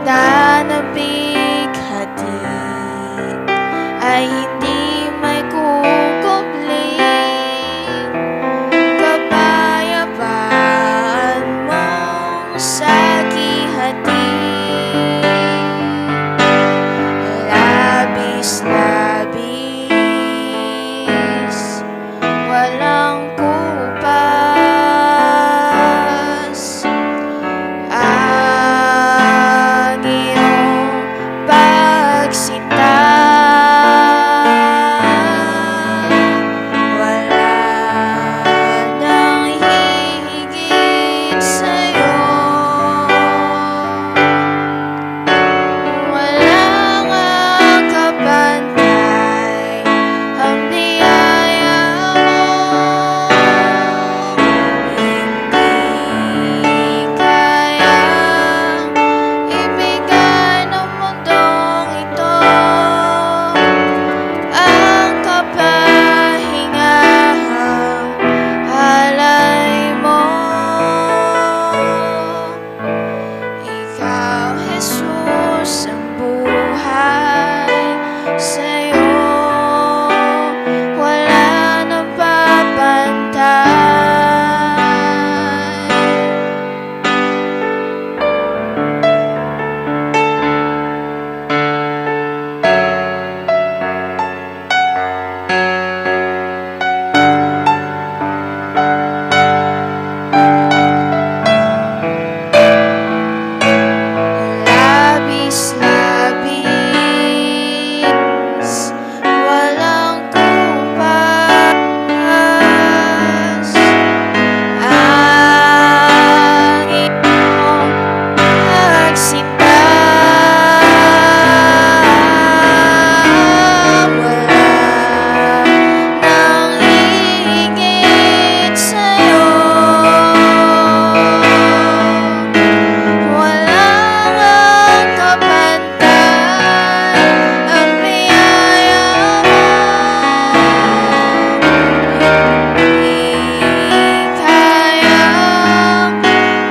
na nabighati ay hindi may kukubling kapayapaan mong saghihati. Labis-labis, walang kupas ang iyong pagsinta. Wala nang hihigit sa'yo. Walang kapantay ang biyaya mo. Hindi kayang ibigay ng mundong ito ang kapahingahang alay mo. Ikaw, Jesus, ang buhay. Sa'yo wala nang papantay. Labis-labis, walang kupas ang iyong pagsinta. Wala nang hihigit sa'yo. Walang kapantay ang biyaya mo. Hindi kayang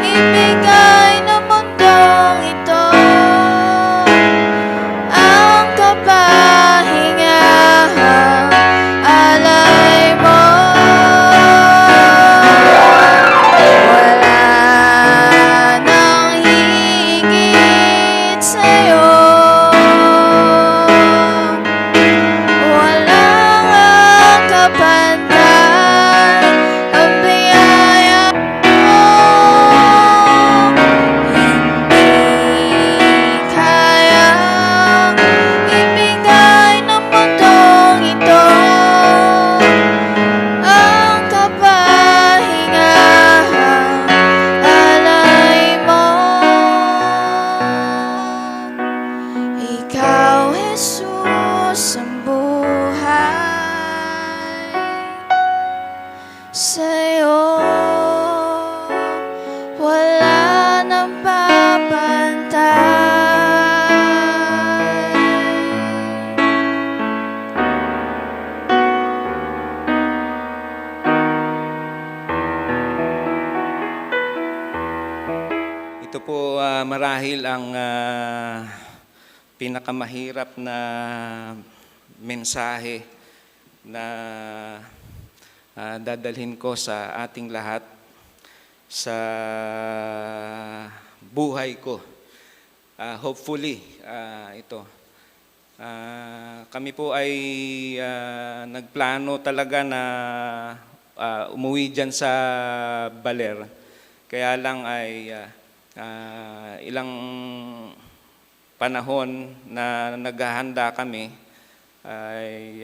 ibigay ng mundong ito ang kapahingahang alay mo. Wala nang hihigit sa'yo. Walang kapantay ang biyaya mo. Hindi kayang ibigay ng mundong ito ang kapahingahang alay mo. Ikaw, Jesus, ang buhay. Sa'yo wala nang papantay. Ito po marahil ang pinakamahirap na mensahe na dadalhin ko sa ating lahat sa buhay ko. Hopefully, ito. Kami po ay nagplano talaga na umuwi dyan sa Baler. Kaya lang ay ilang panahon na naghahanda kami ay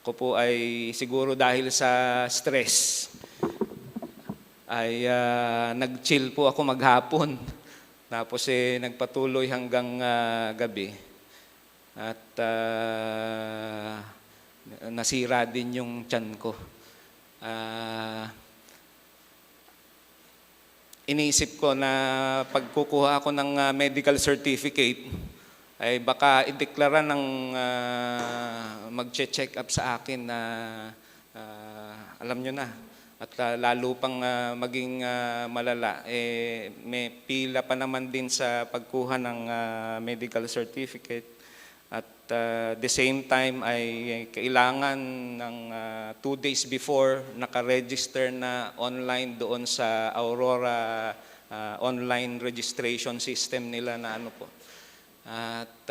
ko po ay siguro dahil sa stress ay nag-chill po ako maghapon. Tapos nagpatuloy hanggang gabi. At nasira din yung tiyan ko. Iniisip ko na pagkukuha ako ng medical certificate, ay baka ideklara ng mag-check up sa akin na alam nyo na, At lalo pang maging malala, may pila pa naman din sa pagkuha ng medical certificate. At the same time ay kailangan ng 2 days before naka-register na online doon sa Aurora online registration system nila na ano po. At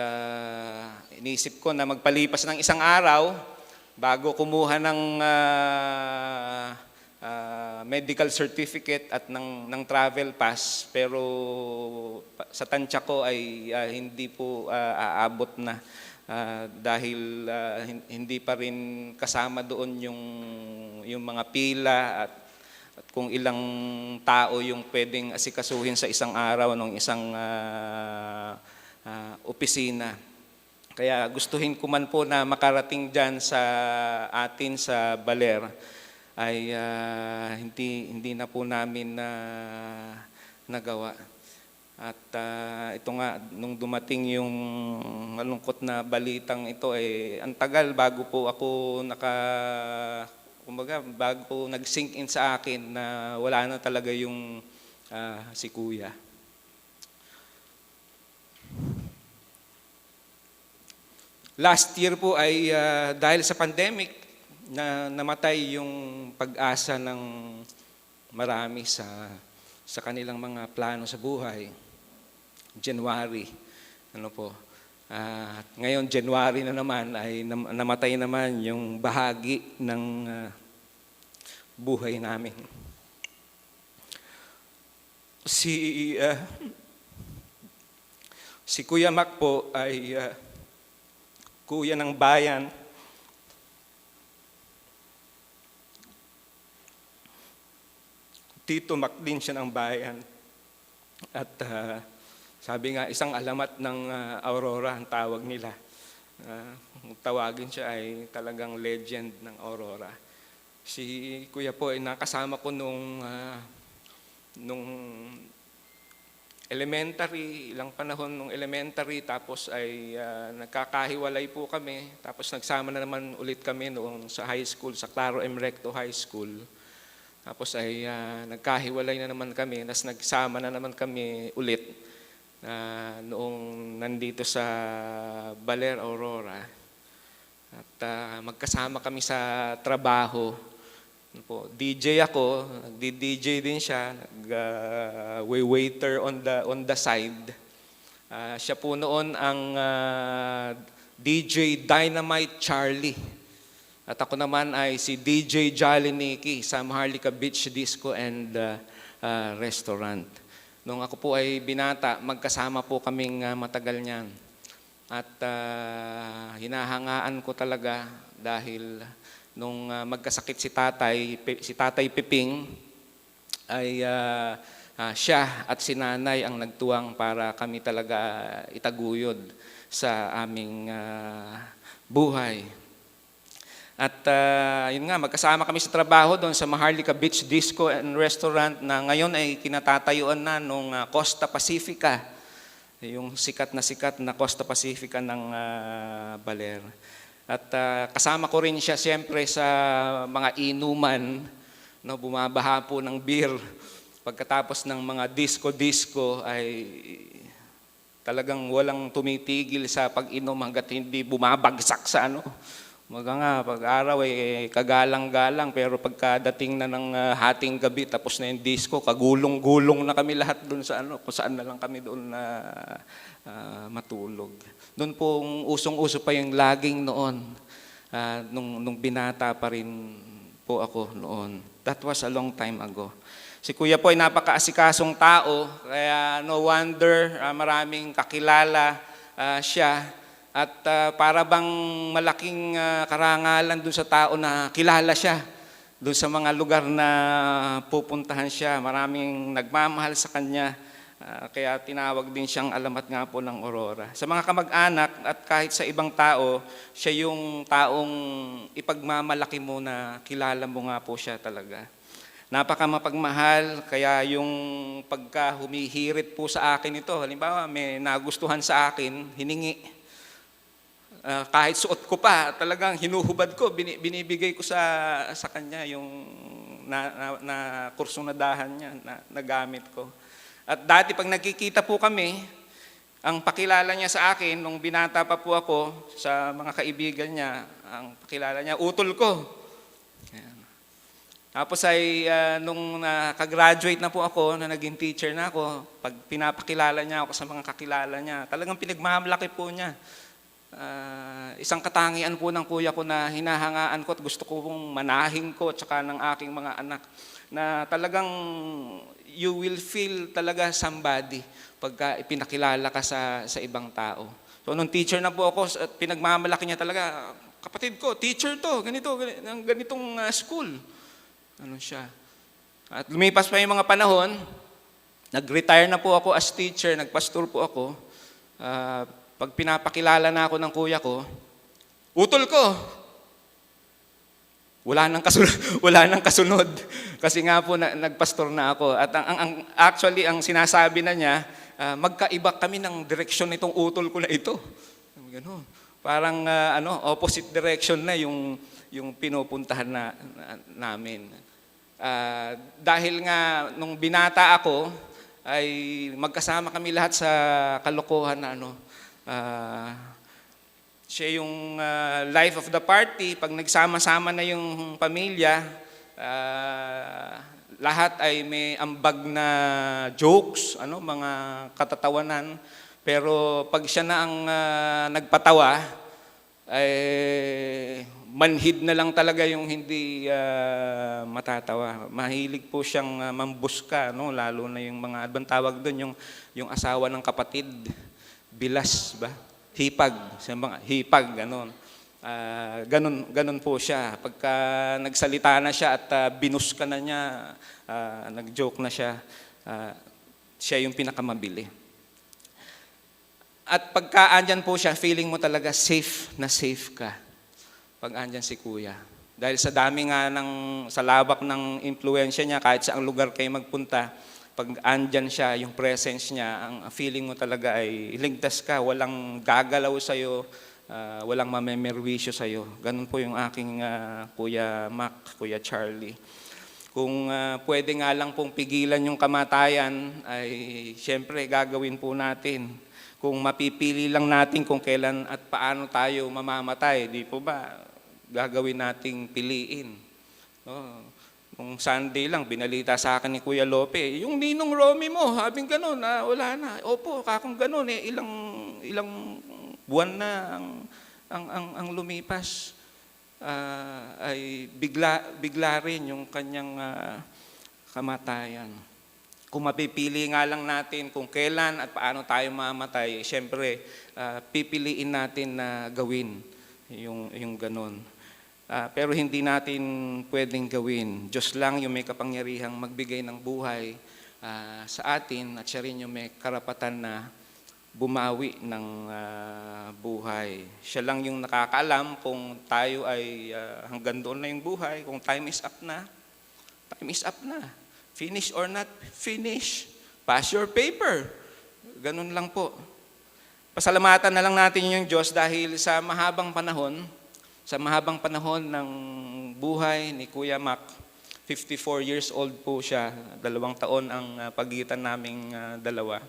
inisip ko na magpalipas ng isang araw bago kumuha ng medical certificate at ng travel pass, pero sa tansya ko ay hindi po aabot na dahil hindi pa rin kasama doon yung mga pila at kung ilang tao yung pwedeng asikasuhin sa isang araw ng isang opisina. Kaya gustuhin ko man po na makarating dyan sa atin sa Baler ay hindi na po namin nagawa. At ito nga, nung dumating yung malungkot na balitang ito, ang tagal bago po ako bago nag-sink in sa akin na wala na talaga yung si Kuya. Last year po ay dahil sa pandemic, na namatay yung pag-asa ng marami sa kanilang mga plano sa buhay. January, ngayon January na naman ay namatay naman yung bahagi ng buhay namin. Si Kuya Mac po ay kuya ng bayan. Tito Mac din siya ng bayan. At sabi nga, isang alamat ng Aurora ang tawag nila. Tawagin siya ay talagang legend ng Aurora. Si Kuya po ay nakasama ko nung elementary, ilang panahon nung elementary, tapos ay nagkakahiwalay po kami. Tapos nagsama na naman ulit kami noong sa high school, sa Claro M. Recto High School. Tapos ay nagkahiwalay na naman kami, tapos nagsama na naman kami ulit noong nandito sa Baler, Aurora. At magkasama kami sa trabaho. DJ ako, nagdi-DJ din siya, waiter on the side. Siya po noon ang DJ Dynamite Charlie. At ako naman ay si DJ Jolly Nicky sa Maharlika Beach Disco and Restaurant. Nung ako po ay binata, magkasama po kaming matagal niyan. At hinahangaan ko talaga dahil nung magkasakit si Tatay Piping, ay siya at si Nanay ang nagtuwang para kami talaga itaguyod sa aming buhay. At yun nga, magkasama kami sa trabaho doon sa Maharlika Beach Disco and Restaurant na ngayon ay kinatatayuan na nung Costa Pacifica, yung sikat na Costa Pacifica ng Baler. At kasama ko rin siya siyempre sa mga inuman, bumabaha po ng beer. Pagkatapos ng mga disco ay talagang walang tumitigil sa pag-inom hanggat hindi bumabagsak sa pag-araw kagalang-galang, pero pagkadating na ng hating gabi tapos na yung disco, kagulong-gulong na kami lahat doon sa kung saan na lang kami doon na matulog. Doon pong usong-uso pa yung laging noon, nung binata pa rin po ako noon. That was a long time ago. Si Kuya po ay napaka-asikasong tao, kaya no wonder maraming kakilala siya. At para bang malaking karangalan doon sa tao na kilala siya. Doon sa mga lugar na pupuntahan siya, maraming nagmamahal sa kanya. Kaya tinawag din siyang alamat nga po ng Aurora. Sa mga kamag-anak at kahit sa ibang tao, siya yung taong ipagmamalaki mo na kilala mo nga po siya talaga. Napakamapagmahal, kaya yung pagka humihirit po sa akin ito, halimbawa may nagustuhan sa akin, hiningi. Kahit suot ko pa, talagang hinuhubad ko, binibigay ko sa kanya yung na kursunadahan niya na nagamit ko. At dati pag nagkikita po kami, ang pakilala niya sa akin, nung binata pa po ako, sa mga kaibigan niya, ang pakilala niya, utol ko. Ayan. Tapos ay nung nakagraduate na po ako, na naging teacher na ako, pag pinapakilala niya ako sa mga kakilala niya, talagang pinagmamalaki po niya. Isang katangian po ng kuya ko na hinahangaan ko at gusto ko pong manahin ko at saka ng aking mga anak, na talagang you will feel talaga somebody pagka ipinakilala ka sa ibang tao. So nung teacher na po ako, pinagmamalaki niya talaga, kapatid ko, teacher to, ganitong school. Ano siya. At lumipas pa yung mga panahon, nag-retire na po ako as teacher, nagpastor po ako. Pag pinapakilala na ako ng kuya ko, utol ko. Wala nang kasunod. Kasi nga po nagpastor na ako. At actually, ang sinasabi na niya, magkaiba kami ng direksyon nitong utol ko na ito. Ganun. Parang opposite direction na yung pinupuntahan namin. Dahil nga nung binata ako, ay magkasama kami lahat sa kalokohan na siya yung life of the party. Pag nagsama-sama na yung pamilya, lahat ay may ambag na jokes, mga katatawanan. Pero pag siya na ang nagpatawa, ay manhid na lang talaga yung hindi matatawa. Mahilig po siyang mambuska, lalo na yung mga, abang tawag doon, yung asawa ng kapatid, bilas ba? Hipag, hipag, ganon. Ganon po siya. Pagka nagsalita na siya at binuska na niya, nag-joke na siya, siya yung pinakamabili. At pagka andyan po siya, feeling mo talaga safe na safe ka pag andyan si kuya. Dahil sa dami nga sa labak ng impluensya niya, kahit saang lugar kayo magpunta, pag andyan siya, yung presence niya, ang feeling mo talaga ay ligtas ka, walang gagalaw sa'yo, walang mamemerwisyo sa'yo. Ganun po yung aking Kuya Mac, Kuya Charlie. Kung pwede nga lang pong pigilan yung kamatayan, ay siyempre gagawin po natin. Kung mapipili lang natin kung kailan at paano tayo mamamatay, di po ba gagawin nating piliin? Nung Sunday lang, binalita sa akin ni Kuya Lope, yung ninong Romy mo, habing gano'n, wala na. Opo, kakong gano'n, ilang buwan na ang lumipas. Ay bigla rin yung kanyang kamatayan. Kung mapipili nga lang natin kung kailan at paano tayo mamatay, siyempre, pipiliin natin na gawin yung gano'n. Pero hindi natin pwedeng gawin. Diyos lang yung may kapangyarihang magbigay ng buhay sa atin at siya rin yung may karapatan na bumawi ng buhay. Siya lang yung nakakaalam kung tayo ay hanggang doon na yung buhay, kung time is up na. Time is up na. Finish or not finish, pass your paper. Ganun lang po. Pasalamatan na lang natin yung Diyos dahil sa mahabang panahon ng buhay ni Kuya Mac, 54 years old po siya, 2 taon ang pagitan naming dalawa.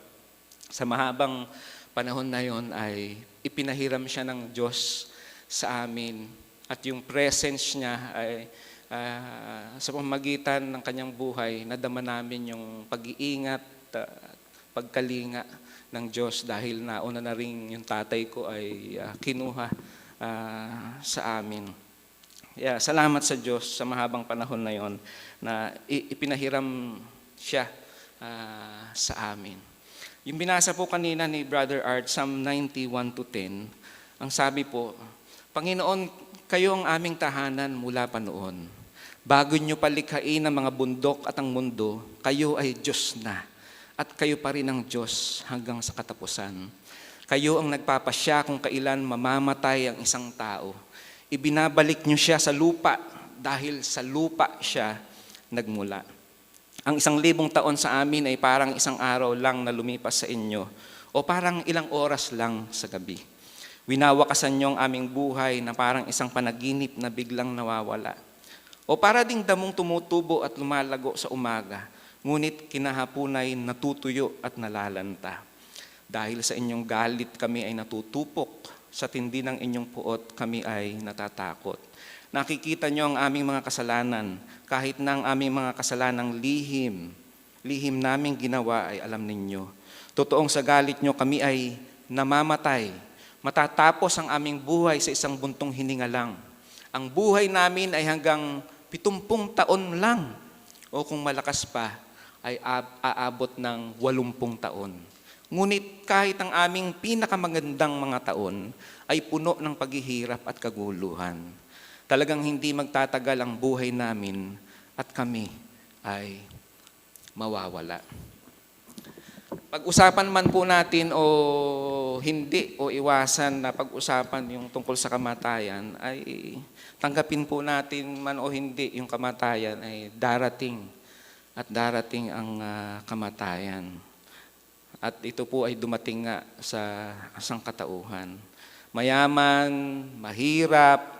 Sa mahabang panahon na yon ay ipinahiram siya ng Diyos sa amin at yung presence niya ay sa pamamagitan ng kanyang buhay, nadama namin yung pag-iingat, pagkalinga ng Diyos dahil nauna na rin yung tatay ko ay kinuha sa amin. Salamat sa Diyos sa mahabang panahon na yon na ipinahiram siya sa amin. Yung binasa po kanina ni Brother Art, Psalm 91-10, ang sabi po, Panginoon, kayo ang aming tahanan mula pa noon. Bago nyo palikhain ang mga bundok at ang mundo, kayo ay Diyos na. At kayo pa rin ang Diyos hanggang sa katapusan. Kayo ang nagpapasya kung kailan mamamatay ang isang tao. Ibinabalik nyo siya sa lupa dahil sa lupa siya nagmula. Ang 1,000 taon sa amin ay parang isang araw lang na lumipas sa inyo o parang ilang oras lang sa gabi. Winawakasan nyo ang aming buhay na parang isang panaginip na biglang nawawala. O para ding damong tumutubo at lumalago sa umaga, ngunit kinahapunay natutuyo at nalalanta. Dahil sa inyong galit kami ay natutupok, sa tindi ng inyong puot kami ay natatakot. Nakikita niyo ang aming mga kasalanan, kahit na ang aming mga kasalanang lihim naming ginawa ay alam ninyo. Totoong sa galit niyo kami ay namamatay. Matatapos ang aming buhay sa isang buntong hininga lang. Ang buhay namin ay hanggang 70 taon lang. O kung malakas pa, ay aabot ng 80 taon. Ngunit kahit ang aming pinakamagandang mga taon ay puno ng paghihirap at kaguluhan. Talagang hindi magtatagal ang buhay namin at kami ay mawawala. Pag-usapan man po natin o hindi o iwasan na pag-usapan yung tungkol sa kamatayan ay tanggapin po natin man o hindi yung kamatayan ay darating at darating ang kamatayan. At ito po ay dumating nga sa sangkatauhan. Mayaman, mahirap,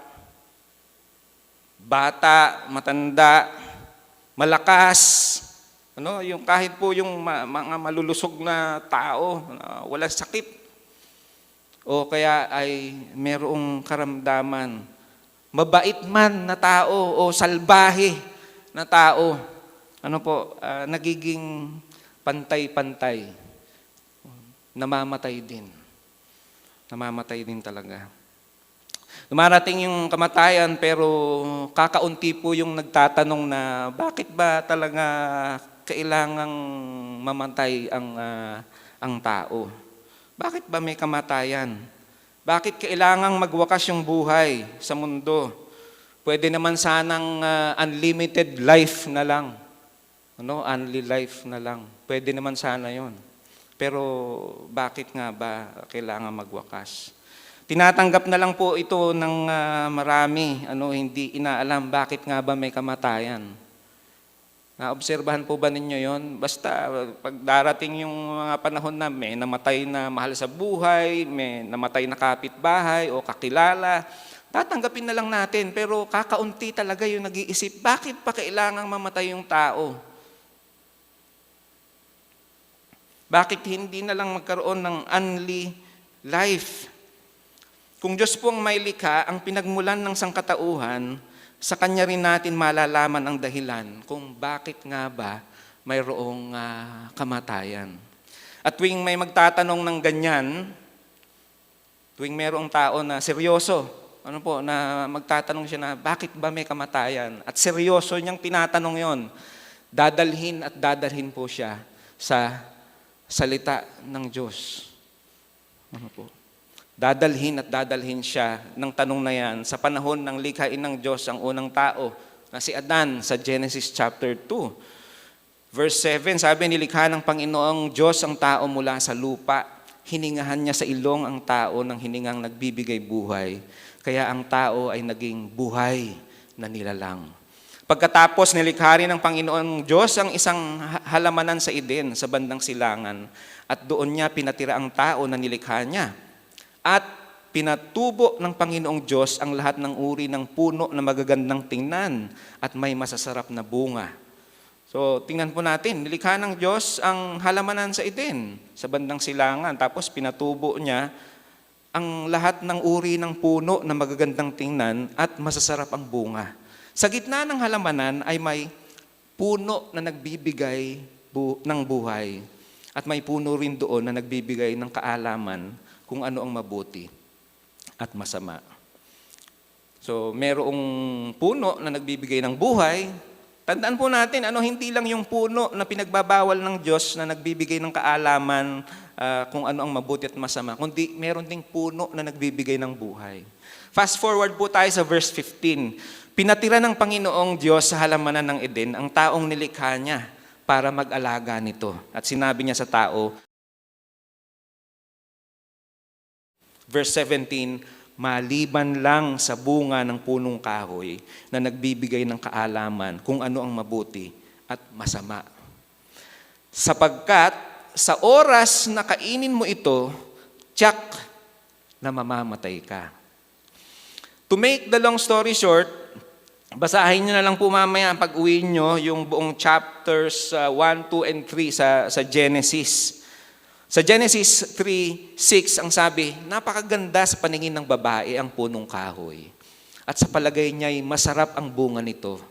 bata, matanda, malakas, yung kahit po yung mga malulusog na tao, walang sakit. O kaya ay merong karamdaman, mabait man na tao o salbahe na tao, nagiging pantay-pantay. Namamatay din. Namamatay din talaga. Dumarating yung kamatayan pero kakaunti po yung nagtatanong na bakit ba talaga kailangang mamatay ang tao? Bakit ba may kamatayan? Bakit kailangang magwakas yung buhay sa mundo? Pwede naman sanang unlimited life na lang. Only life na lang. Pwede naman sana yon. Pero bakit nga ba kailangan magwakas? Tinatanggap na lang po ito ng marami, hindi inaalam bakit nga ba may kamatayan. Naobserbahan po ba ninyo yon? Basta pag darating yung mga panahon na may namatay na mahal sa buhay, may namatay na kapitbahay o kakilala, tatanggapin na lang natin. Pero kakaunti talaga yung nag-iisip, bakit pa kailangang mamatay yung tao? Bakit hindi na lang magkaroon ng only life? Kung Diyos po ang may likha, ang pinagmulan ng sangkatauhan, sa Kanya rin natin malalaman ang dahilan kung bakit nga ba mayroong kamatayan. At tuwing may magtatanong ng ganyan, tuwing mayroong tao na seryoso, na magtatanong siya na bakit ba may kamatayan? At seryoso niyang tinatanong yon, dadalhin po siya sa salita ng Diyos. Dadalhin siya ng tanong na yan sa panahon ng likhain ng Diyos ang unang tao na si Adan sa Genesis chapter 2. Verse 7, sabi, nilikha ng Panginoong Diyos ang tao mula sa lupa. Hiningahan niya sa ilong ang tao ng hiningang nagbibigay buhay. Kaya ang tao ay naging buhay na nilalang. Pagkatapos nilikha rin ng Panginoong Diyos ang isang halamanan sa Eden, sa bandang silangan, at doon niya pinatira ang tao na nilikha niya. At pinatubo ng Panginoong Diyos ang lahat ng uri ng puno na magagandang tingnan at may masasarap na bunga. So, tingnan po natin, nilikha ng Diyos ang halamanan sa Eden, sa bandang silangan, tapos pinatubo niya ang lahat ng uri ng puno na magagandang tingnan at masasarap ang bunga. Sa gitna ng halamanan ay may puno na nagbibigay ng buhay at may puno rin doon na nagbibigay ng kaalaman kung ano ang mabuti at masama. So, merong puno na nagbibigay ng buhay. Tandaan po natin, hindi lang yung puno na pinagbabawal ng Diyos na nagbibigay ng kaalaman kung ano ang mabuti at masama, kundi meron ding puno na nagbibigay ng buhay. Fast forward po tayo sa verse 15. Pinatira ng Panginoong Diyos sa halamanan ng Eden ang taong nilikha niya para mag-alaga nito. At sinabi niya sa tao, verse 17, maliban lang sa bunga ng punong kahoy na nagbibigay ng kaalaman kung ano ang mabuti at masama. Sapagkat sa oras na kainin mo ito, tiyak na mamamatay ka. To make the long story short, Basahin nyo na lang po mamaya pag uwi nyo yung buong chapters 1, 2, and 3 sa Genesis. Sa Genesis 3:6 ang sabi, napakaganda sa paningin ng babae ang punong kahoy. At sa palagay niya ay masarap ang bunga nito.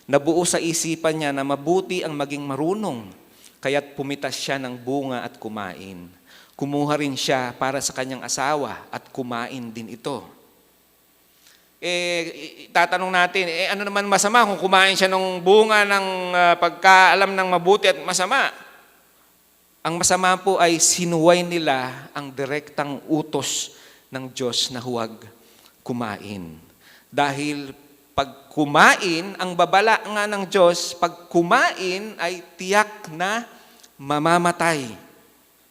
Nabuo sa isipan niya na mabuti ang maging marunong, kaya't pumitas siya ng bunga at kumain. Kumuha rin siya para sa kanyang asawa at kumain din ito. Tatanong natin, ano naman masama kung kumain siya ng bunga ng pagkaalam ng mabuti at masama? Ang masama po ay sinuway nila ang direktang utos ng Diyos na huwag kumain. Dahil pag kumain, ang babala nga ng Diyos, pag kumain ay tiyak na mamamatay.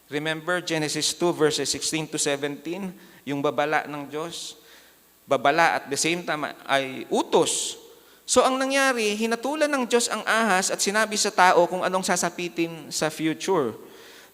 Remember Genesis 2 verses 16 to 17, yung babala ng Diyos? Babala at the same time ay utos. So ang nangyari, hinatulan ng Diyos ang ahas at sinabi sa tao kung anong sasapitin sa future.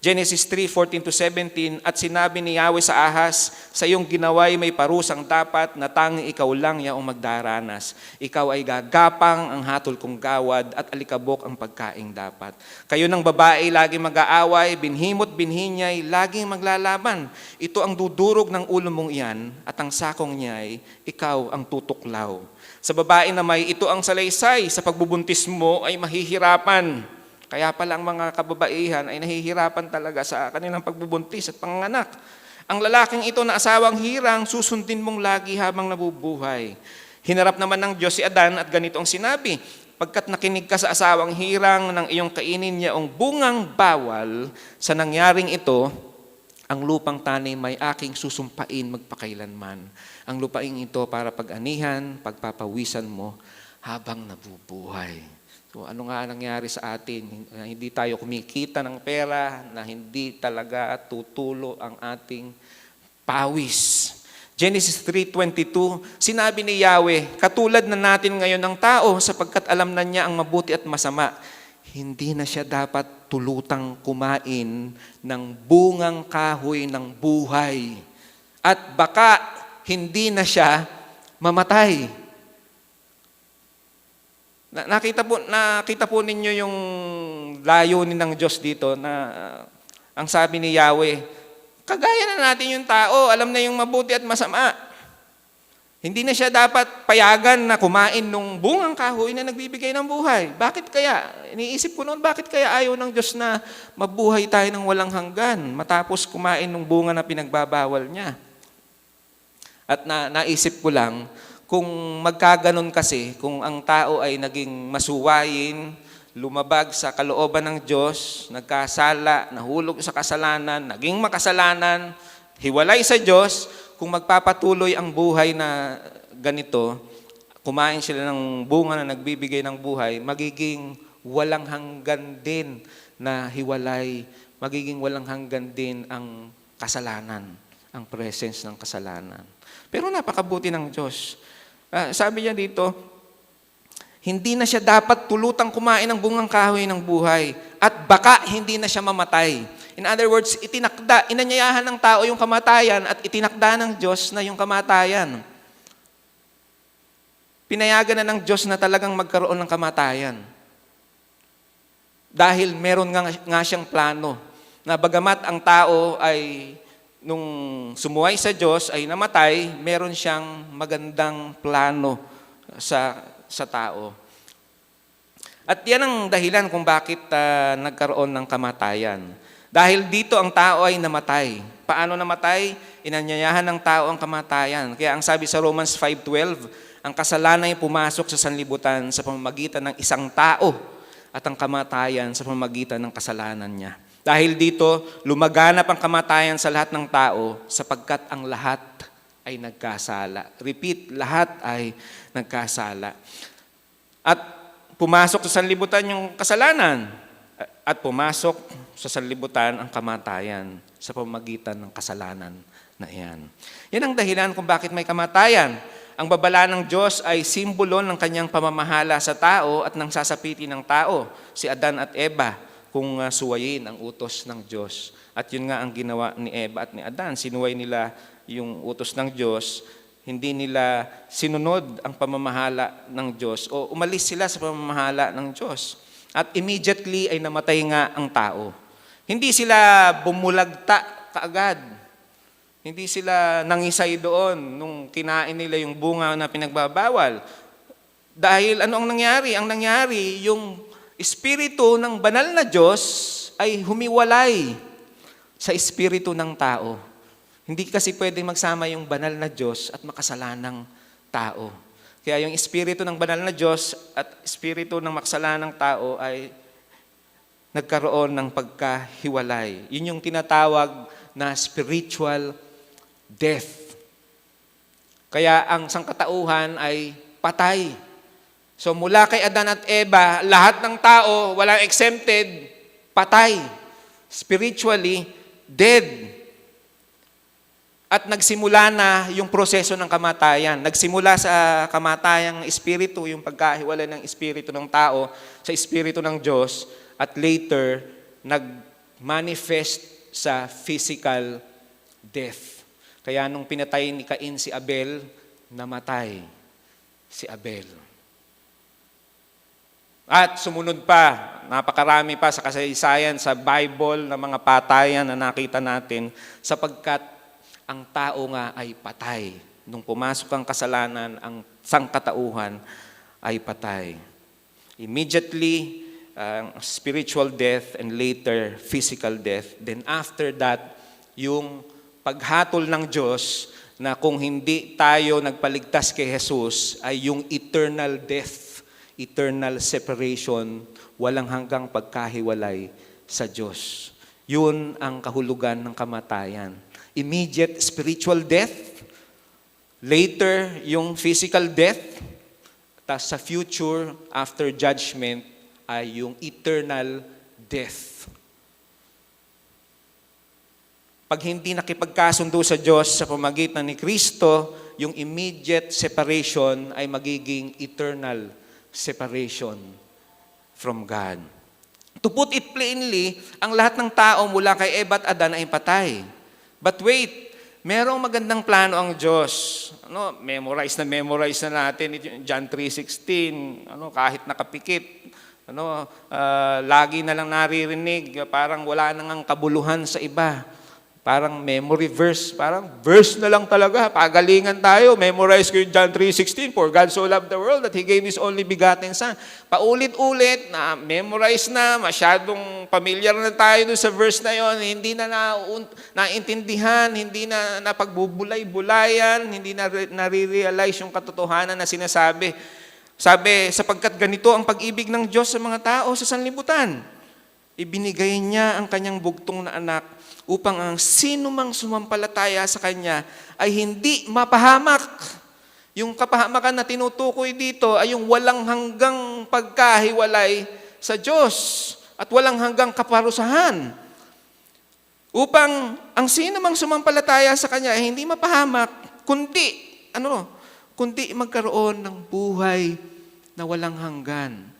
Genesis 3:14 to 17, at sinabi ni Yahweh sa ahas, sa iyong ginaway may parusang dapat na tanging ikaw lang yaong magdaranas. Ikaw ay gagapang ang hatol kong gawad at alikabok ang pagkaing dapat. Kayo ng babae laging mag-aaway, binhimot binhinyay, laging maglalaban. Ito ang dudurog ng ulo mong iyan at ang sakong niya ay ikaw ang tutuklaw. Sa babae na may ito ang salaysay, sa pagbubuntis mo ay mahihirapan. Kaya pala ang mga kababaihan ay nahihirapan talaga sa kanilang pagbubuntis at panganak. Ang lalaking ito na asawang hirang, susundin mong lagi habang nabubuhay. Hinarap naman ng Diyos si Adan at ganito ang sinabi, pagkat nakinig ka sa asawang hirang ng iyong kainin niya ang bungang bawal, sa nangyaring ito, ang lupang tanim may aking susumpain magpakailanman. Ang lupaing ito para pag-anihan, pagpapawisan mo habang nabubuhay. So, ano nga nangyari sa atin? Hindi tayo kumikita ng pera, na hindi talaga tutulo ang ating pawis. Genesis 3:22, sinabi ni Yahweh, katulad na natin ngayon ng tao sapagkat alam na niya ang mabuti at masama. Hindi na siya dapat tulutang kumain ng bungang kahoy ng buhay. At baka hindi na siya mamatay. Nakita po ninyo yung layunin ng Diyos dito na ang sabi ni Yahweh, kagaya na natin yung tao, alam na yung mabuti at masama. Hindi na siya dapat payagan na kumain ng bungang kahoy na nagbibigay ng buhay. Bakit kaya? Iniisip ko noon, bakit kaya ayaw ng Diyos na mabuhay tayo ng walang hanggan matapos kumain ng bunga na pinagbabawal niya? At naisip ko lang, kung magkaganon kasi, kung ang tao ay naging masuwayin, lumabag sa kalooban ng Diyos, nagkasala, nahulog sa kasalanan, naging makasalanan, hiwalay sa Diyos, kung magpapatuloy ang buhay na ganito, kumain sila ng bunga na nagbibigay ng buhay, magiging walang hanggan din na hiwalay, magiging walang hanggan din ang kasalanan, ang presence ng kasalanan. Pero napakabuti ng Diyos. Sabi niya dito, hindi na siya dapat tulutang kumain ng bungang kahoy ng buhay at baka hindi na siya mamatay. In other words, inanyayahan ng tao yung kamatayan at itinakda ng Diyos na yung kamatayan. Pinayagan na ng Diyos na talagang magkaroon ng kamatayan. Dahil meron nga siyang plano na bagamat ang tao ay nung sumuway sa Diyos ay namatay, meron siyang magandang plano sa tao. At yan ang dahilan kung bakit nagkaroon ng kamatayan. Dahil dito ang tao ay namatay. Paano namatay? Inanyayahan ng tao ang kamatayan. Kaya ang sabi sa Romans 5:12, ang kasalanan ay pumasok sa sanlibutan sa pamamagitan ng isang tao at ang kamatayan sa pamamagitan ng kasalanan niya. Dahil dito, lumaganap ang kamatayan sa lahat ng tao sapagkat ang lahat ay nagkasala. Repeat, lahat ay nagkasala. At pumasok sa sanlibutan yung kasalanan at pumasok sa sanlibutan ang kamatayan sa pamamagitan ng kasalanan na iyan. Yan ang dahilan kung bakit may kamatayan. Ang babala ng Diyos ay simbolo ng kanyang pamamahala sa tao at ng sasapiti ng tao, si Adan at Eva, kung suwayin ang utos ng Diyos. At yun nga ang ginawa ni Eva at ni Adan. Sinuway nila yung utos ng Diyos Hindi nila sinunod ang pamamahala ng Diyos o umalis sila sa pamamahala ng Diyos. At immediately ay namatay nga ang tao. Hindi sila bumulagta kaagad. Hindi sila nangisay doon nung kinain nila yung bunga na pinagbabawal. Dahil ano ang nangyari? Ang nangyari, yung espiritu ng banal na Diyos ay humiwalay sa espiritu ng tao. Hindi kasi pwedeng magsama yung banal na Diyos at makasalanang tao. Kaya yung espiritu ng banal na Diyos at espiritu ng makasalanang tao ay nagkaroon ng pagkahiwalay. Yun yung tinatawag na spiritual death. Kaya ang sangkatauhan ay patay. So mula kay Adan at Eva, lahat ng tao, walang exempted, patay. Spiritually dead. At nagsimula na yung proseso ng kamatayan. Nagsimula sa kamatayang espiritu, yung pagkahiwalay ng espiritu ng tao sa espiritu ng Diyos, at later, nag-manifest sa physical death. Kaya nung pinatay ni Cain si Abel, namatay si Abel. At sumunod pa, napakarami pa sa kasaysayan, sa Bible, na mga patayan na nakita natin, sapagkat ang tao nga ay patay. Nung pumasok ang kasalanan, ang sangkatauhan ay patay. Immediately, spiritual death and later physical death. Then after that, yung paghatol ng Diyos na kung hindi tayo nagpaligtas kay Jesus ay yung eternal death, eternal separation, walang hanggang pagkahiwalay sa Diyos. Yun ang kahulugan ng kamatayan. Immediate spiritual death, later yung physical death, tapos sa future, after judgment, ay yung eternal death. Pag hindi nakipagkasundo sa Diyos sa pamagitan ni Kristo, yung immediate separation ay magiging eternal separation from God. To put it plainly, ang lahat ng tao mula kay Eva at Adan ay patay. But wait, merong magandang plano ang Diyos. Memorize na natin John 3:16. Kahit nakapikit, lagi na lang naririnig, parang wala nang kabuluhan sa iba. Parang memory verse, parang verse na lang talaga. Pagalingan tayo, memorize ko yung John 3:16, for God so loved the world that He gave His only begotten Son. Paulit-ulit, na memorize na, masyadong familiar na tayo dun sa verse na yon, hindi na naintindihan, hindi na napagbubulay-bulayan, hindi na nare-realize yung katotohanan na sinasabi. Sabi, sapagkat ganito ang pag-ibig ng Diyos sa mga tao sa sanlibutan. Ibinigay niya ang kanyang bugtong na anak upang ang sino mang sumampalataya sa Kanya ay hindi mapahamak. Yung kapahamakan na tinutukoy dito ay yung walang hanggang pagkahiwalay sa Diyos at walang hanggang kaparusahan. Upang ang sino mang sumampalataya sa Kanya ay hindi mapahamak, kundi magkaroon ng buhay na walang hanggan.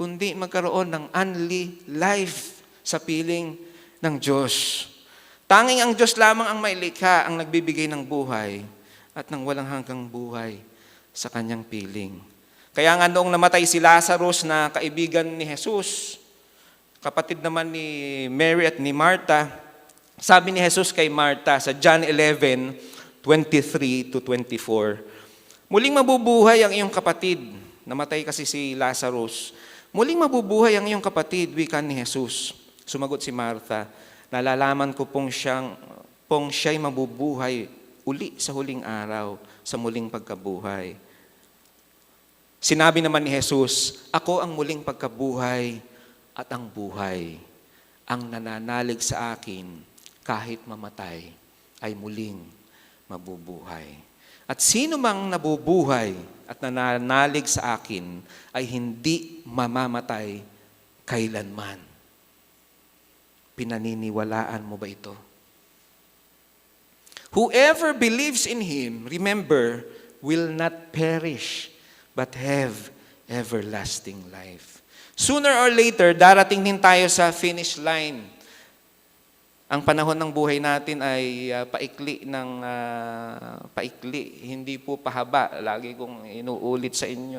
Kundi magkaroon ng only life sa piling ng Diyos. Tanging ang Diyos lamang ang may likha, ang nagbibigay ng buhay at ng walang hanggang buhay sa kanyang piling. Kaya nga noong namatay si Lazarus na kaibigan ni Jesus, kapatid naman ni Mary at ni Martha, sabi ni Jesus kay Martha sa John 11:23-24, muling mabubuhay ang iyong kapatid. Namatay kasi si Lazarus. Muling mabubuhay ang iyong kapatid, wika ni Jesus. Sumagot si Martha, nalalaman ko pong siya'y mabubuhay uli sa huling araw, sa muling pagkabuhay. Sinabi naman ni Jesus, ako ang muling pagkabuhay at ang buhay. Ang nananalig sa akin, kahit mamatay, ay muling mabubuhay. At sino mang nabubuhay at nananalig sa akin, ay hindi mamamatay kailanman. Pinaniniwalaan mo ba ito? Whoever believes in Him, remember, will not perish, but have everlasting life. Sooner or later, darating din tayo sa finish line. Ang panahon ng buhay natin ay paikli, hindi po pahaba. Lagi kong inuulit sa inyo.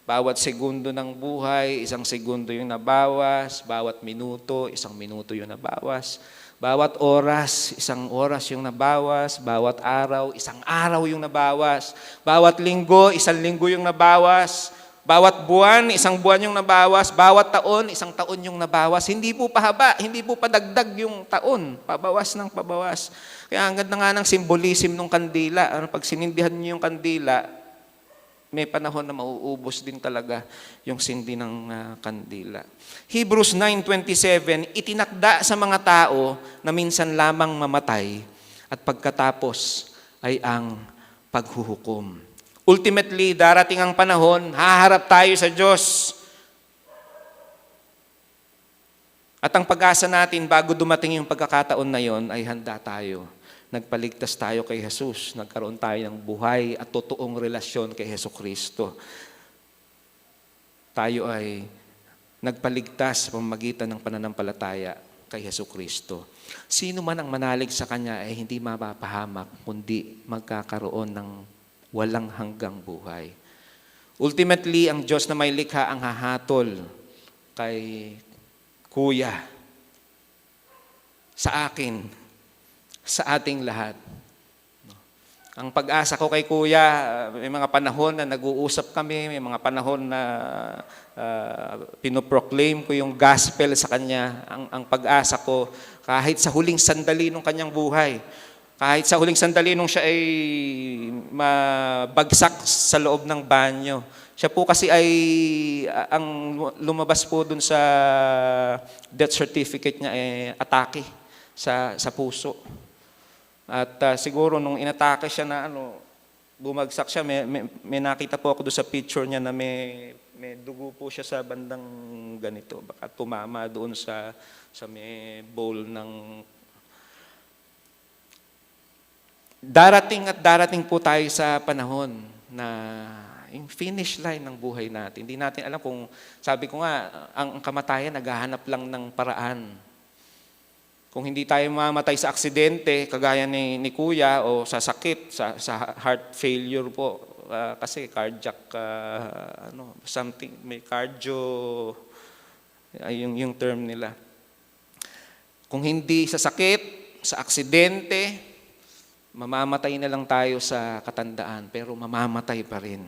Bawat segundo ng buhay, 1 segundo yung nabawas. Bawat minuto, 1 minuto yung nabawas. Bawat oras, 1 oras yung nabawas. Bawat araw, 1 araw yung nabawas. Bawat linggo, 1 linggo yung nabawas. Bawat buwan, 1 buwan yung nabawas. Bawat taon, 1 taon yung nabawas. Hindi po pahaba, hindi po padagdag yung taon. Pabawas ng pabawas. Kaya ang ganda nga ng symbolism ng kandila. Pag sinindihan niyo yung kandila, may panahon na mauubos din talaga yung sindi ng kandila. Hebrews 9:27, itinakda sa mga tao na minsan lamang mamatay at pagkatapos ay ang paghuhukom. Ultimately, darating ang panahon, haharap tayo sa Diyos. At ang pag-asa natin bago dumating yung pagkakataon na yon ay handa tayo. Nagpaligtas tayo kay Jesus. Nagkaroon tayo ng buhay at totoong relasyon kay Jesucristo. Tayo ay nagpaligtas sa pamamagitan ng pananampalataya kay Jesucristo. Sino man ang manalig sa Kanya ay hindi mapapahamak, kundi magkakaroon ng walang hanggang buhay. Ultimately, ang Diyos na may likha ang hahatol kay Kuya, sa akin, sa ating lahat. Ang pag-asa ko kay Kuya, may mga panahon na nag-uusap kami, may mga panahon na pinoproclaim ko yung gospel sa Kanya. Ang pag-asa ko, kahit sa huling sandali ng Kanyang buhay, kahit sa huling sandali nung siya ay mabagsak sa loob ng banyo. Siya po kasi ay ang lumabas po dun sa death certificate niya ay atake sa puso. At siguro nung inatake siya na bumagsak siya, may nakita po ako doon sa picture niya na may dugo po siya sa bandang ganito. Baka tumama doon sa may bowl ng... Darating po tayo sa panahon na yung finish line ng buhay natin. Hindi natin alam kung, sabi ko nga, ang kamatayan naghahanap lang ng paraan. Kung hindi tayo mamatay sa aksidente, kagaya ni Kuya, o sa sakit, sa heart failure po, kasi cardiac, something, may cardio, yung term nila. Kung hindi sa sakit, sa aksidente, mamamatay na lang tayo sa katandaan, pero mamamatay pa rin.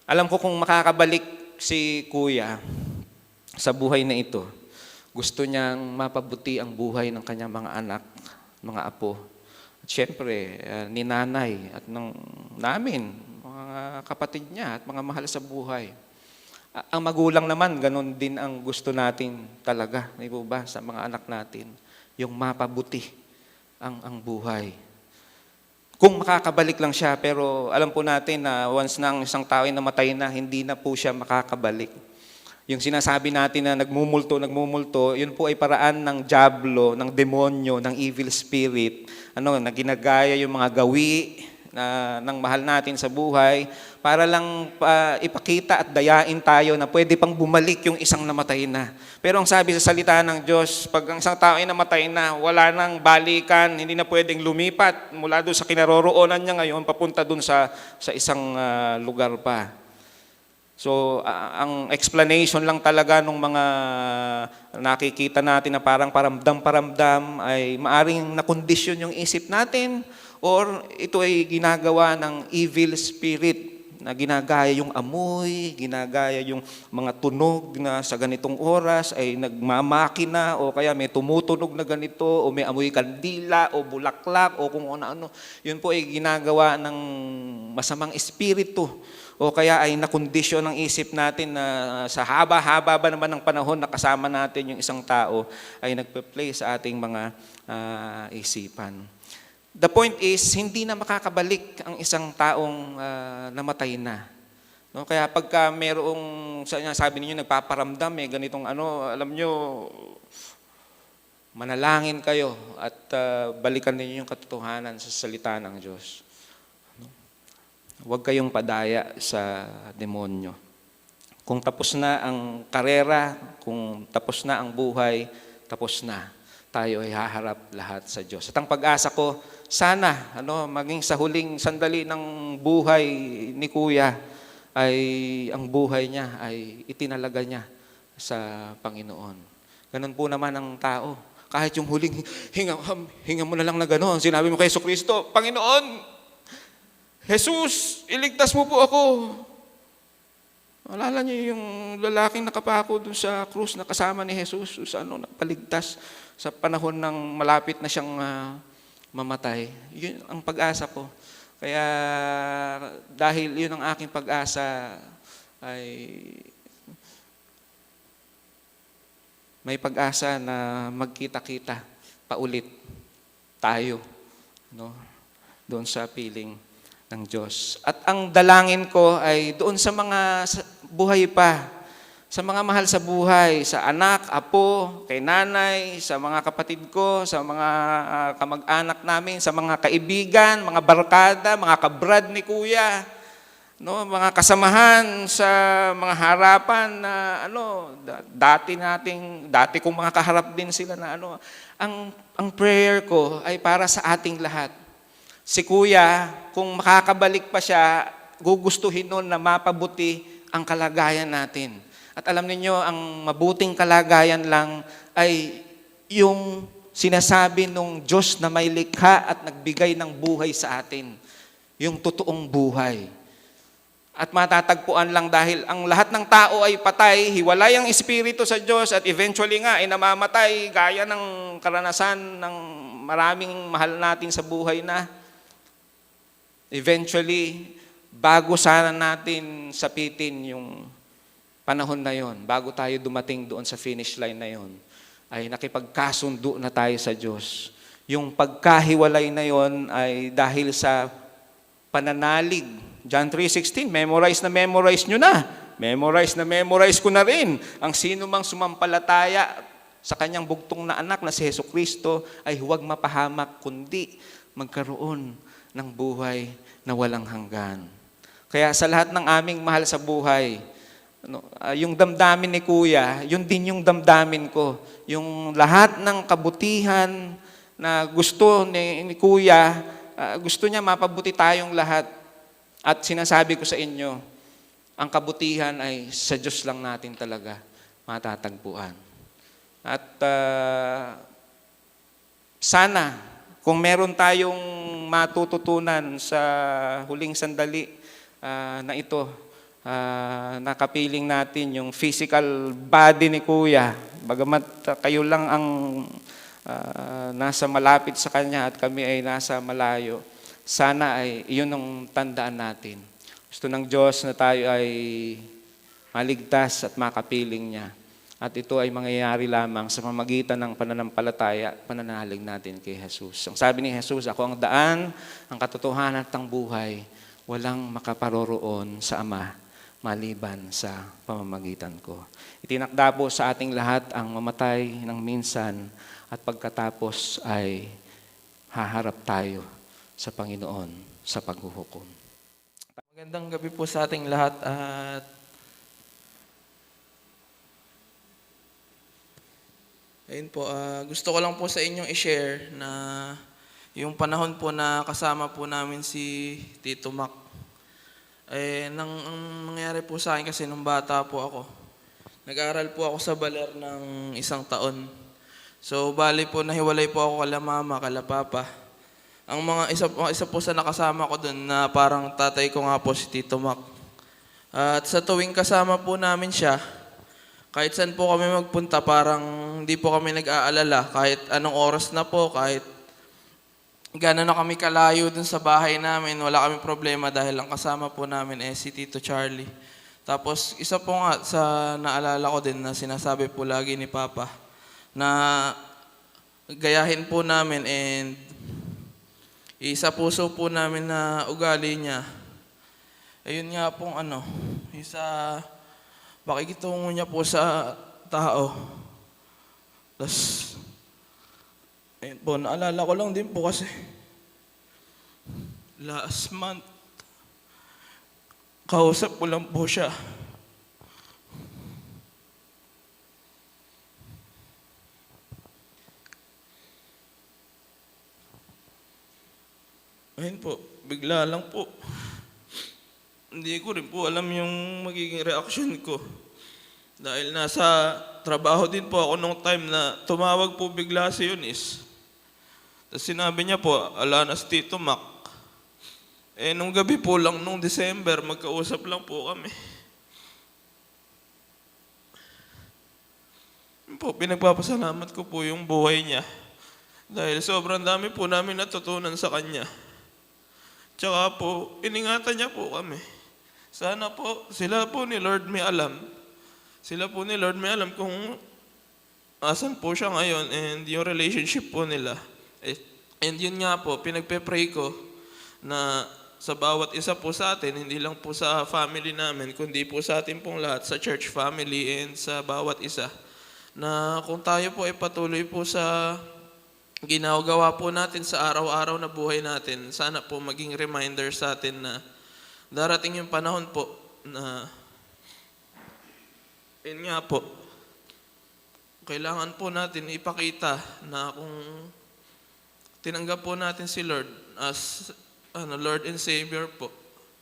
Alam ko kung makakabalik si Kuya sa buhay na ito, gusto niyang mapabuti ang buhay ng kanyang mga anak, mga apo. At syempre, ni nanay at namin, mga kapatid niya at mga mahal sa buhay. Ang magulang naman, ganun din ang gusto natin talaga, di ba, sa mga anak natin. Yung mapabuti ang buhay. Kung makakabalik lang siya, pero alam po natin na once na ang isang tao ay namatay na, hindi na po siya makakabalik. Yung sinasabi natin na nagmumulto, yun po ay paraan ng dyablo, ng demonyo, ng evil spirit, na ginagaya yung mga gawi ng mahal natin sa buhay, para lang ipakita at dayain tayo na pwede pang bumalik yung isang namatay na. Pero ang sabi sa salita ng Diyos, pag ang isang tao ay namatay na, wala nang balikan, hindi na pwedeng lumipat mula doon sa kinaroroonan niya ngayon, papunta doon sa isang lugar pa. So, ang explanation lang talaga ng mga nakikita natin na parang paramdam ay maaring nakondisyon yung isip natin, or ito ay ginagawa ng evil spirit na ginagaya yung amoy, ginagaya yung mga tunog na sa ganitong oras ay nagmamakina, o kaya may tumutunog na ganito, o may amoy kandila, o bulaklak, o kung ano-ano. Yun po ay ginagawa ng masamang espiritu, o kaya ay nakondisyon ng isip natin na sa haba-haba ba naman ng panahon na kasama natin yung isang tao ay nagpe-play sa ating mga isipan. The point is, hindi na makakabalik ang isang taong namatay na. No? Kaya pagka mayroong, sabi niyo nagpaparamdam, ganitong alam niyo, manalangin kayo at balikan niyo yung katotohanan sa salita ng Diyos. No? Huwag kayong padaya sa demonyo. Kung tapos na ang karera, kung tapos na ang buhay, tapos na. Tayo ay haharap lahat sa Diyos. At ang pag-asa ko, sana maging sa huling sandali ng buhay ni Kuya, ay ang buhay niya ay itinalaga niya sa Panginoon. Ganun po naman ang tao. Kahit yung huling hinga mo na lang na gano'n, sinabi mo kay Jesucristo, Panginoon, Jesus, iligtas mo po ako. Alala niyo yung lalaking nakapako dun sa krus na kasama ni Jesus, napaligtas sa panahon ng malapit na siyang mamatay. Yun ang pag-asa ko. Kaya dahil yun ang aking pag-asa, ay may pag-asa na magkita-kita paulit tayo doon sa piling ng Diyos. At ang dalangin ko ay doon sa mga buhay pa, sa mga mahal sa buhay, sa anak, apo, kay nanay, sa mga kapatid ko, sa mga kamag-anak namin, sa mga kaibigan, mga barkada, mga kabrad ni Kuya, mga kasamahan sa mga harapan na dati kong mga kaharap din sila na ang prayer ko ay para sa ating lahat. Si Kuya, kung makakabalik pa siya, gugustuhin nun na mapabuti ang kalagayan natin. At alam niyo, ang mabuting kalagayan lang ay yung sinasabi ng Diyos na may likha at nagbigay ng buhay sa atin. Yung totoong buhay. At matatagpuan lang dahil ang lahat ng tao ay patay, hiwalay ang espiritu sa Diyos at eventually nga ay namamatay gaya ng karanasan ng maraming mahal natin sa buhay na. Eventually, bago sana natin sapitin yung panahon na yon, bago tayo dumating doon sa finish line na yon, ay nakipagkasundo na tayo sa Diyos. Yung pagkahiwalay na yon ay dahil sa pananalig. John 3:16, memorize nyo na. Memorize ko na rin. Ang sino mang sumampalataya sa kanyang bugtong na anak na si Jesucristo ay huwag mapahamak, kundi magkaroon ng buhay na walang hanggan. Kaya sa lahat ng aming mahal sa buhay, yung damdamin ni Kuya, yun din yung damdamin ko. Yung lahat ng kabutihan na gusto ni Kuya, gusto niya mapabuti tayong lahat. At sinasabi ko sa inyo, ang kabutihan ay sa Diyos lang natin talaga matatagpuan. At sana, kung meron tayong matututunan sa huling sandali na ito, nakapiling natin yung physical body ni Kuya, bagamat kayo lang ang nasa malapit sa Kanya at kami ay nasa malayo, sana ay iyon ang tandaan natin. Gusto ng Diyos na tayo ay maligtas at makapiling niya. At ito ay mangyayari lamang sa pamamagitan ng pananampalataya, pananalig natin kay Jesus. Ang sabi ni Jesus, ako ang daan, ang katotohanan at ang buhay. Walang makaparoroon sa Ama maliban sa pamamagitan ko. Itinakda po sa ating lahat ang mamatay ng minsan at pagkatapos ay haharap tayo sa Panginoon sa paghuhukom. Magandang gabi po sa ating lahat at ayun po, gusto ko lang po sa inyong i-share na yung panahon po na kasama po namin si Tito Mac. Ang nangyari po sa akin kasi nung bata po ako, nag-aaral po ako sa Baler ng 1 taon. So, bali po, nahiwalay po ako kala mama, kala papa. Ang isa po sa nakasama ko dun na parang tatay ko nga po si Tito Mac. At sa tuwing kasama po namin siya, kahit saan po kami magpunta, parang hindi po kami nag-aalala. Kahit anong oras na po, kahit gano'n na kami kalayo dun sa bahay namin, wala kami problema dahil ang kasama po namin si Tito Charlie. Tapos isa po nga sa naalala ko din na sinasabi po lagi ni Papa na gayahin po namin and isa puso po namin na ugali niya. Ayun nga pong isa pakikitungo niya po sa tao. Tapos, ayun po, naalala ko lang din po kasi last month, kausap ko lang po siya. Ayun po, bigla lang po. Hindi ko rin po alam yung magiging reaction ko. Dahil nasa trabaho din po ako nung time na tumawag po bigla si Eunice. Tapos sinabi niya po, ala na si Tito Mac. Nung gabi po lang, nung December, magkausap lang po kami. Yun po, pinagpapasalamat ko po yung buhay niya. Dahil sobrang dami po namin natutunan sa kanya. Tsaka po, iningatan niya po kami. Sana po, sila po ni Lord may alam. Sila po ni Lord may alam kung asan po siya ngayon and yung relationship po nila. And yun nga po, pinagpe-pray ko na sa bawat isa po sa atin, hindi lang po sa family namin, kundi po sa atin pong lahat, sa church family and sa bawat isa, na kung tayo po ay patuloy po sa ginagawa po natin sa araw-araw na buhay natin, sana po maging reminder sa atin na darating yung panahon po na yun nga po, kailangan po natin ipakita na kung tinanggap po natin si Lord as Lord and Savior po.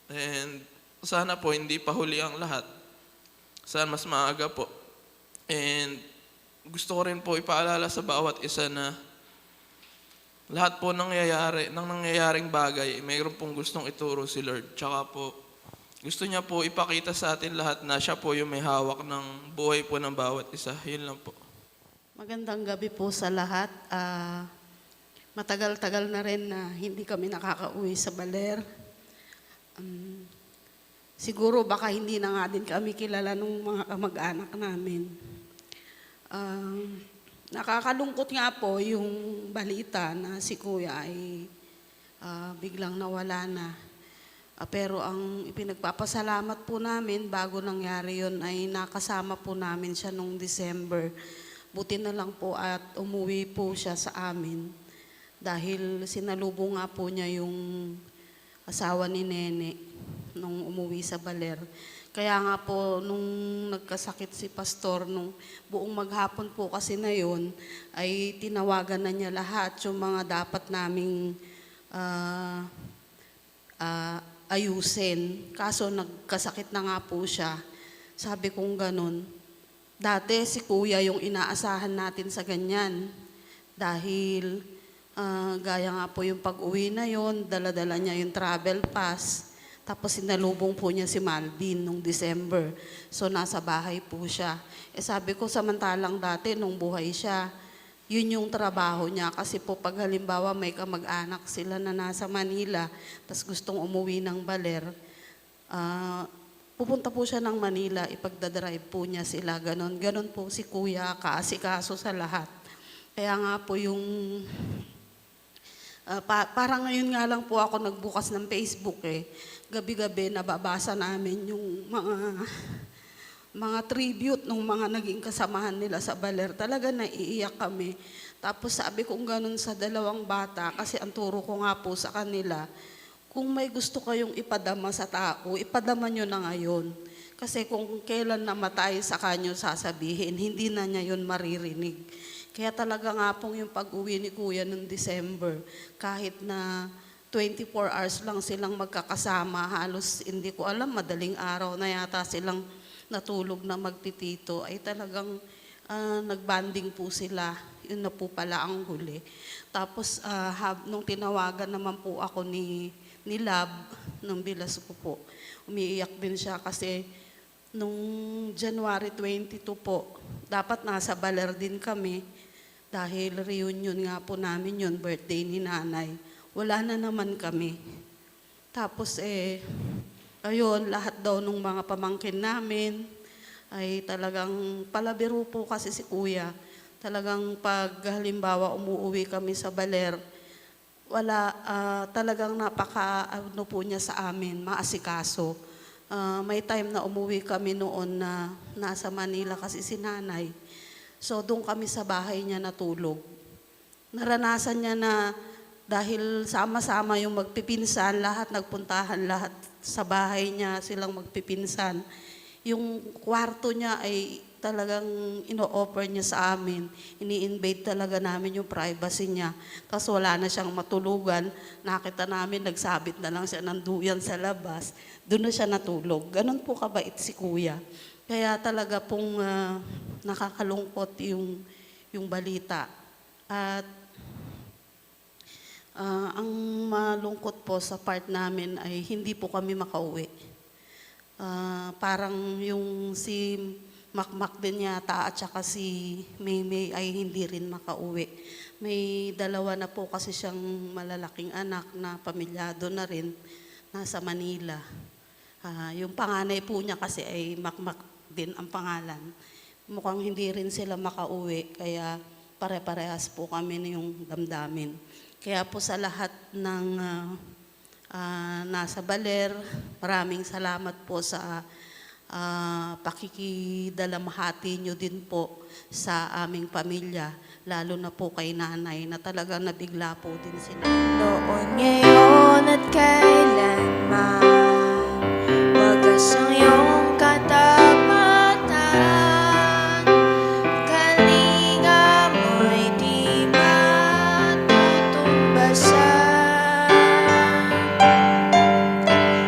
And sana po hindi pa huli ang lahat. Sana mas maaga po. And gusto ko rin po ipaalala sa bawat isa na lahat po nangyayaring bagay, mayroon pong gustong ituro si Lord. Tsaka po, gusto niya po ipakita sa atin lahat na siya po yung may hawak ng buhay po ng bawat isa. Yun lang po. Magandang gabi po sa lahat. Matagal-tagal na rin na hindi kami nakakauwi sa Baler. Siguro baka hindi na nga din kami kilala ng mga kamag-anak namin. Nakakalungkot nga po yung balita na si Kuya ay biglang nawala na. Pero ang ipinagpapasalamat po namin bago nangyari yon ay nakasama po namin siya nung December. Buti na lang po at umuwi po siya sa amin dahil sinalubong nga po niya yung asawa ni Nene nung umuwi sa Baler. Kaya nga po nung nagkasakit si Pastor, nung buong maghapon po kasi na yun, ay tinawagan na niya lahat yung mga dapat naming ayusin. Kaso nagkasakit na nga po siya. Sabi kong ganun, dati si Kuya yung inaasahan natin sa ganyan. Dahil gaya nga po yung pag-uwi na yon, dala-dala niya yung travel pass. Tapos sinalubong po niya si Malvin nung December. So nasa bahay po siya. Sabi ko samantalang dati nung buhay siya, yun yung trabaho niya. Kasi po pag halimbawa may kamag-anak sila na nasa Manila, tas gustong umuwi ng Baler, pupunta po siya ng Manila, ipagdadrive po niya sila, ganon. Ganon po si Kuya, kaasikaso sa lahat. Kaya nga po yung, parang ngayon nga lang po ako nagbukas ng Facebook Gabi-gabi nababasa namin yung mga tribute ng mga naging kasamahan nila sa Baler. Talaga naiiyak kami. Tapos sabi kong ganun sa dalawang bata, kasi ang turo ko nga po sa kanila, kung may gusto kayong ipadama sa tao, ipadama nyo na ngayon. Kasi kung kailan namatay sa kanyo sasabihin, hindi na niya yun maririnig. Kaya talaga nga pong yung pag-uwi ni Kuya noong December, kahit na 24 hours lang silang magkakasama, halos hindi ko alam, madaling araw na yata silang natulog na magtitito, ay talagang nagbanding po sila. Yun na po pala ang huli. Tapos nung tinawagan naman po ako ni Lab, nung bilas ko po, umiiyak din siya kasi nung January 22 po, dapat nasa Baler din kami dahil reunion nga po namin yun, birthday ni nanay. Wala na naman kami. Tapos ayun, lahat daw nung mga pamangkin namin ay talagang palabiro po kasi si Kuya. Talagang pag halimbawa umuwi kami sa Baler, wala, talagang napaka po niya sa amin, maasikaso. May time na umuwi kami noon na nasa Manila kasi si nanay. So doon kami sa bahay niya natulog. Naranasan niya na dahil sama-sama yung magpipinsan, lahat nagpuntahan lahat sa bahay niya silang magpipinsan. yung kwarto niya ay talagang ino-offer niya sa amin. Ini-invade talaga namin yung privacy niya. Tapos wala na siyang matulugan. Nakita namin, nagsabit na lang siya ng duyan sa labas. Doon na siya natulog. Ganon po kabait si kuya. Kaya talaga pong nakakalungkot yung balita. At ang malungkot po sa part namin ay hindi po kami makauwi. Parang yung si Makmak din yata at saka si Maymay ay hindi rin makauwi. May dalawa na po kasi siyang malalaking anak na pamilyado na rin, nasa Manila. Yung panganay po niya kasi ay Makmak din ang pangalan. Mukhang hindi rin sila makauwi, kaya pare-parehas po kami na yung damdamin. Kaya po sa lahat ng nasa Baler, maraming salamat po sa pakikidalamhati nyo din po sa aming pamilya, lalo na po kay nanay na talaga nabigla po din sila. Noon, ngayon at kailanman, wagas ang iyong katapatan. Kalinga mo'y di matutumbasan.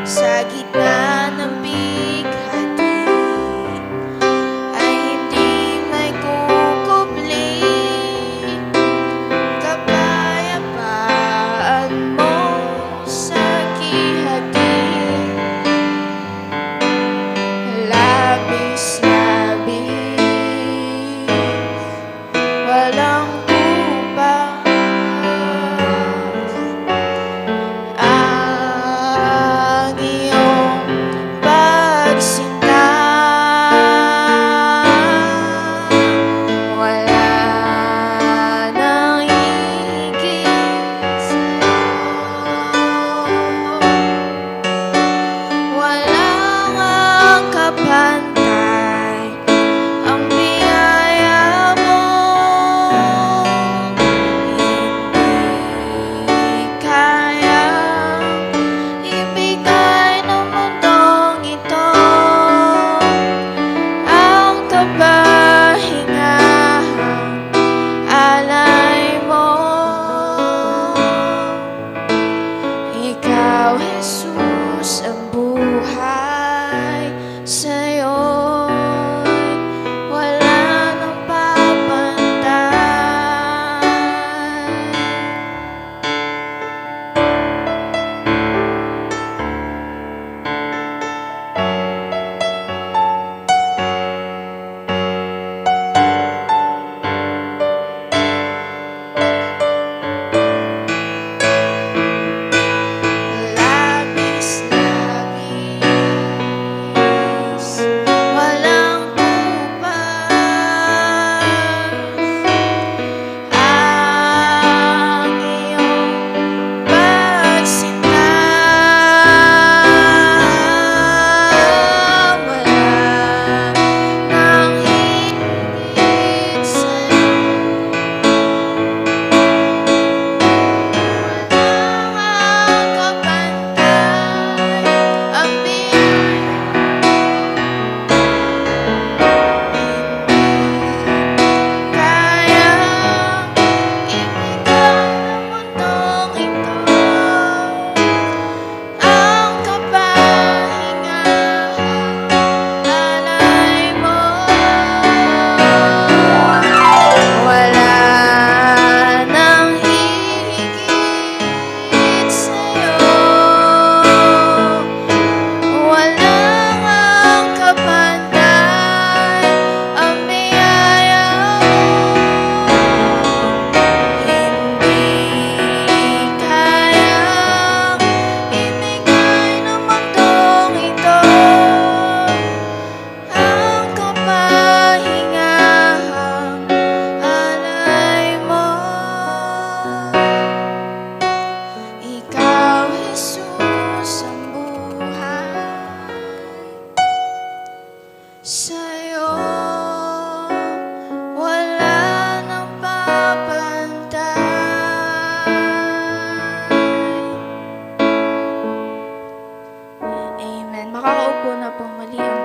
Sa gitna ng bighati ay hindi may kukubli. Kapayapaan mo sa kihati, labis-labis, walang kupas. Ang iyong pagsinta, wala nang higit sa'yo. Walang ang kapantay, ang biyaya mo. Hindi kayang ibigay ng mundong ito ang kabahingahang alay mo. Ikaw, Jesus, ang buhay, sa'yo'y wala nang papantay. Labis-labis, walang kupas. Ang iyong pagsinta, wala nang higit sa'yo. Walang kapantay, ang kayang ibigay ng mundong ito ang kabahingahang alay mo. Wala nang hihigit sa'yo. Walang ang kapantay, ang biyaya mo. Hindi kayang ibigay ng mundong ito ang kabahingahang alay mo. Ikaw, Jesus, ang buhay, sa'yo wala nang papantay. Amen. Makakaupo na po muli ang